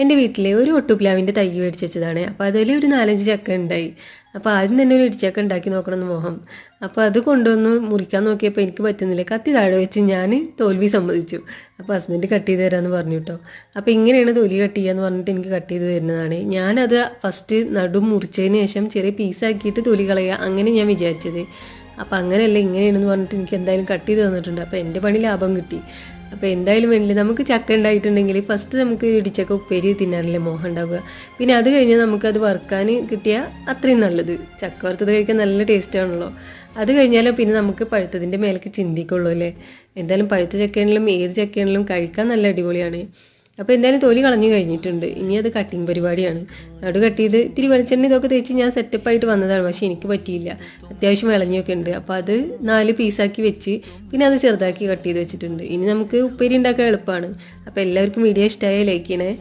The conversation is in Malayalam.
എൻ്റെ വീട്ടിലെ ഒരു ഒട്ടുപ്ലാവിൻ്റെ തൈ മേടിച്ച് വെച്ചതാണ്. അപ്പോൾ അതിൽ ഒരു 4-5 ചക്ക ഉണ്ടായി. അപ്പോൾ ആദ്യം തന്നെ ഒരു ഇടിച്ചക്ക ഉണ്ടാക്കി നോക്കണമെന്ന് മോഹം. അപ്പോൾ അത് കൊണ്ടുവന്ന് മുറിക്കാൻ നോക്കിയപ്പോൾ എനിക്ക് പറ്റുന്നില്ല. കത്തി താഴെ വെച്ച് ഞാൻ തോൽവി സമ്മതിച്ചു. അപ്പോൾ ഹസ്ബൻഡ് കട്ട് ചെയ്ത് തരാമെന്ന് പറഞ്ഞു കേട്ടോ. അപ്പോൾ ഇങ്ങനെയാണ് തൊലി കട്ട് ചെയ്യാന്ന് പറഞ്ഞിട്ട് എനിക്ക് കട്ട് ചെയ്ത് തരുന്നതാണ്. ഞാനത് ഫസ്റ്റ് നടും മുറിച്ചതിന് ശേഷം ചെറിയ പീസാക്കിയിട്ട് തൊലി കളയുക അങ്ങനെ ഞാൻ വിചാരിച്ചത്. അപ്പോൾ അങ്ങനെയല്ല ഇങ്ങനെയാണെന്ന് പറഞ്ഞിട്ട് എനിക്ക് എന്തായാലും കട്ട് ചെയ്ത് തന്നിട്ടുണ്ട്. അപ്പോൾ എൻ്റെ പണി ലാഭം കിട്ടി. അപ്പോൾ എന്തായാലും വേണ്ടില്ല, നമുക്ക് ചക്ക ഉണ്ടായിട്ടുണ്ടെങ്കിൽ ഫസ്റ്റ് നമുക്ക് ഇടിച്ചക്ക ഉപ്പേരി തിന്നാനല്ലേ മോഹം ഉണ്ടാവുക. പിന്നെ അത് കഴിഞ്ഞാൽ നമുക്കത് വറുക്കാൻ കിട്ടിയാൽ അത്രയും നല്ലത്. ചക്ക വറുത്തത് കഴിക്കാൻ നല്ല ടേസ്റ്റാണല്ലോ. അത് കഴിഞ്ഞാലും പിന്നെ നമുക്ക് പഴുത്തതിൻ്റെ മേലേക്ക് ചിന്തിക്കുള്ളൂ അല്ലേ. എന്തായാലും പഴുത്ത ചക്കയാണെങ്കിലും ഏത് ചക്കയാണെങ്കിലും കഴിക്കാൻ നല്ല അടിപൊളിയാണ്. അപ്പോൾ എന്തായാലും തൊലി കളഞ്ഞു കഴിഞ്ഞിട്ടുണ്ട്. ഇനി അത് കട്ടിങ് പരിപാടിയാണ്. നടു കട്ട് ചെയ്ത് ഇത്തിരി വെളിച്ചെണ്ണ ഇതൊക്കെ തേച്ച് ഞാൻ സെറ്റപ്പായിട്ട് വന്നതാണ്. പക്ഷേ എനിക്ക് പറ്റിയില്ല, അത്യാവശ്യം വിളഞ്ഞൊക്കെ ഉണ്ട്. അപ്പോൾ അത് 4 പീസാക്കി വെച്ച് പിന്നെ അത് ചെറുതാക്കി കട്ട് ചെയ്ത് വെച്ചിട്ടുണ്ട്. ഇനി നമുക്ക് ഉപ്പേരി ഉണ്ടാക്കാൻ എളുപ്പമാണ്. അപ്പോൾ എല്ലാവർക്കും വീഡിയോ ഇഷ്ടമായ ലൈക്ക് ചെയ്യണേ.